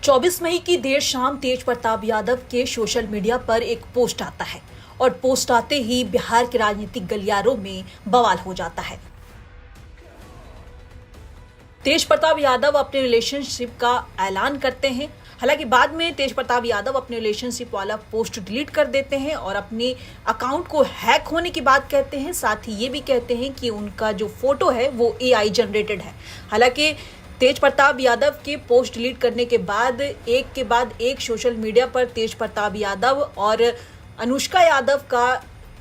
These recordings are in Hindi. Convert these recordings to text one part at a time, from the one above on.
24 मई की देर शाम तेज प्रताप यादव के सोशल मीडिया पर एक पोस्ट आता है और पोस्ट आते ही बिहार के राजनीतिक गलियारों में बवाल हो जाता है। तेज प्रताप यादव अपने रिलेशनशिप का ऐलान करते हैं। हालांकि बाद में तेज प्रताप यादव अपने रिलेशनशिप वाला पोस्ट डिलीट कर देते हैं और अपने अकाउंट को हैक होने की बात कहते हैं। साथ ही ये भी कहते हैं कि उनका जो फोटो है वो AI जनरेटेड है। हालांकि तेज प्रताप यादव के पोस्ट डिलीट करने के बाद एक सोशल मीडिया पर तेज प्रताप यादव और अनुष्का यादव का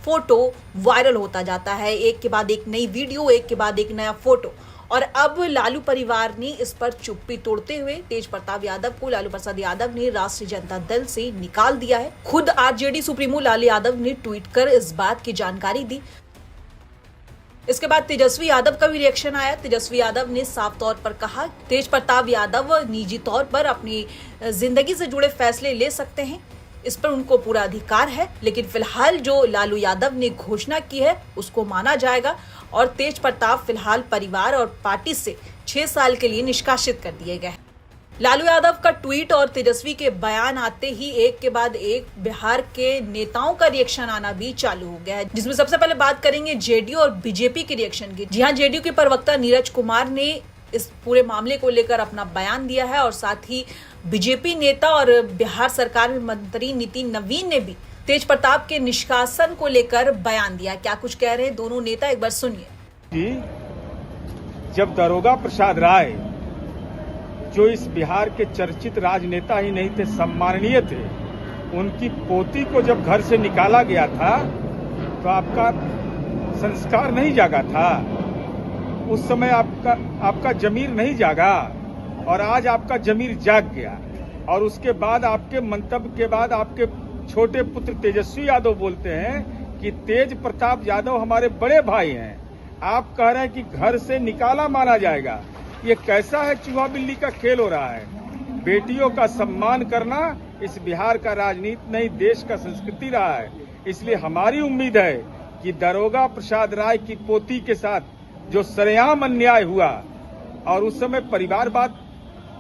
फोटो वायरल होता जाता है। एक के बाद एक नई वीडियो, एक के बाद एक नया फोटो। और अब लालू परिवार ने इस पर चुप्पी तोड़ते हुए तेज प्रताप यादव को लालू प्रसाद यादव ने राष्ट्रीय जनता दल से निकाल दिया है। खुद RJD सुप्रीमो लालू यादव ने ट्वीट कर इस बात की जानकारी दी। इसके बाद तेजस्वी यादव का भी रिएक्शन आया। तेजस्वी यादव ने साफ तौर पर कहा, तेज प्रताप यादव निजी तौर पर अपनी जिंदगी से जुड़े फैसले ले सकते हैं, इस पर उनको पूरा अधिकार है, लेकिन फिलहाल जो लालू यादव ने घोषणा की है उसको माना जाएगा और तेज प्रताप फिलहाल परिवार और पार्टी से 6 साल के लिए निष्कासित कर दिए गए हैं। लालू यादव का ट्वीट और तेजस्वी के बयान आते ही एक के बाद एक बिहार के नेताओं का रिएक्शन आना भी चालू हो गया है, जिसमें सबसे पहले बात करेंगे JDU और BJP के रिएक्शन की। जी हाँ, JDU के प्रवक्ता नीरज कुमार ने इस पूरे मामले को लेकर अपना बयान दिया है और साथ ही BJP नेता और बिहार सरकार में मंत्री नितिन नवीन ने भी तेज प्रताप के निष्कासन को लेकर बयान दिया। क्या कुछ कह रहे हैं दोनों नेता, एक बार सुनिए। जब दारोगा प्रसाद राय, जो इस बिहार के चर्चित राजनेता ही नहीं थे, सम्माननीय थे, उनकी पोती को जब घर से निकाला गया था तो आपका संस्कार नहीं जागा था। उस समय आपका जमीर नहीं जागा और आज आपका जमीर जाग गया। और उसके बाद आपके मंतव्य के बाद आपके छोटे पुत्र तेजस्वी यादव बोलते हैं कि तेज प्रताप यादव हमारे बड़े भाई हैं। आप कह रहे हैं कि घर से निकाला माना जाएगा। ये कैसा है, चूहा बिल्ली का खेल हो रहा है। बेटियों का सम्मान करना इस बिहार का राजनीति नहीं, देश का संस्कृति रहा है। इसलिए हमारी उम्मीद है कि दारोगा प्रसाद राय की पोती के साथ जो सरेआम अन्याय हुआ, और उस समय परिवारवाद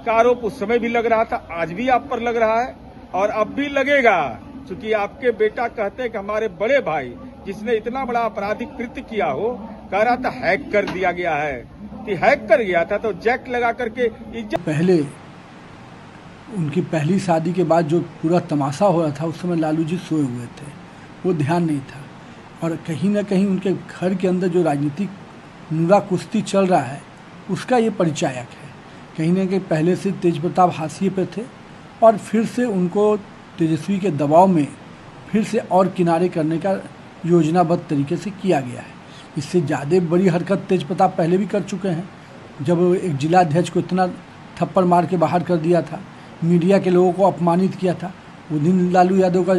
का आरोप उस समय भी लग रहा था, आज भी आप पर लग रहा है और अब भी लगेगा, क्योंकि आपके बेटा कहते हैं कि हमारे बड़े भाई, जिसने इतना बड़ा आपराधिक कृत्य किया हो, कह रहा था हैक कर दिया गया है, कि हैक कर गया था तो जैक लगा करके इज्जत। पहले उनकी पहली शादी के बाद जो पूरा तमाशा हो रहा था, उस समय लालू जी सोए हुए थे, वो ध्यान नहीं था। और कहीं ना कहीं उनके घर के अंदर जो राजनीतिक नुरा कुश्ती चल रहा है, उसका ये परिचायक है। कहीं ना कहीं पहले से तेज प्रताप हाशिए पे थे और फिर से उनको तेजस्वी के दबाव में फिर से और किनारे करने का योजनाबद्ध तरीके से किया गया है। इससे ज़्यादा बड़ी हरकत तेज प्रताप पहले भी कर चुके हैं। जब एक जिला अध्यक्ष को इतना थप्पड़ मार के बाहर कर दिया था, मीडिया के लोगों को अपमानित किया था, वो दिन लालू यादव का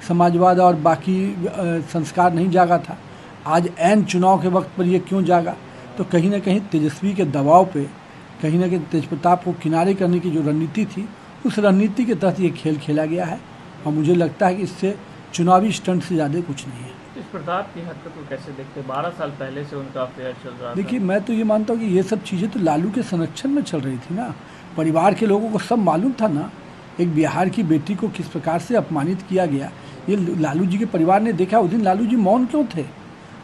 समाजवाद और बाकी संस्कार नहीं जागा था। आज ऐन चुनाव के वक्त पर ये क्यों जागा? तो कहीं ना कहीं तेजस्वी के दबाव पे कहीं ना कहीं तेज प्रताप को किनारे करने की जो रणनीति थी, उस रणनीति के तहत ये खेल खेला गया है। और मुझे लगता है कि इससे चुनावी स्टंट से ज़्यादा कुछ नहीं है। तेज प्रताप की हरकत को कैसे देखते? 12 साल पहले से उनका अफेयर चल रहा था। देखिए, मैं तो ये मानता हूँ कि ये सब चीज़ें तो लालू के संरक्षण में चल रही थी ना। परिवार के लोगों को सब मालूम था ना, एक बिहार की बेटी को किस प्रकार से अपमानित किया गया, ये लालू जी के परिवार ने देखा। उस दिन लालू जी मौन क्यों थे?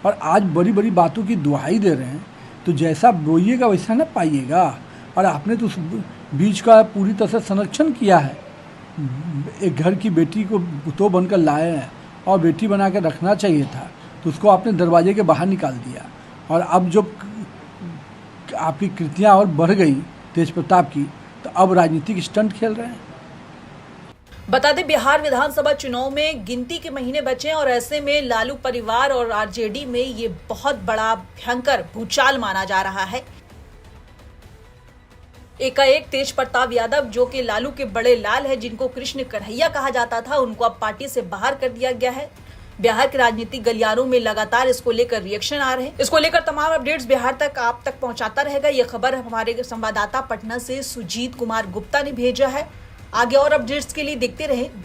और आज बड़ी बड़ी बातों की दुहाई दे रहे हैं। तो जैसा बोइएगा वैसा ना पाइएगा। और आपने तो उस बीच का पूरी तरह से संरक्षण किया है। एक घर की बेटी को तो बनकर लाए हैं और बेटी बना कर रखना चाहिए था, तो उसको आपने दरवाजे के बाहर निकाल दिया। और अब जब आपकी कृतियाँ और बढ़ गई तेज प्रताप की, तो अब राजनीतिक स्टंट खेल रहे हैं। बता दें, बिहार विधानसभा चुनाव में गिनती के महीने बचे हैं और ऐसे में लालू परिवार और RJD में ये बहुत बड़ा भयंकर भूचाल माना जा रहा है। एकाएक तेज प्रताप यादव, जो कि लालू के बड़े लाल है, जिनको कृष्ण कन्हैया कहा जाता था, उनको अब पार्टी से बाहर कर दिया गया है। बिहार के राजनीतिक गलियारों में लगातार इसको लेकर रिएक्शन आ रहे हैं। इसको लेकर तमाम अपडेट्स बिहार तक आप तक पहुंचाता रहेगा। यह खबर हमारे संवाददाता पटना से सुजीत कुमार गुप्ता ने भेजा है। आगे और अपडेट्स के लिए देखते रहें।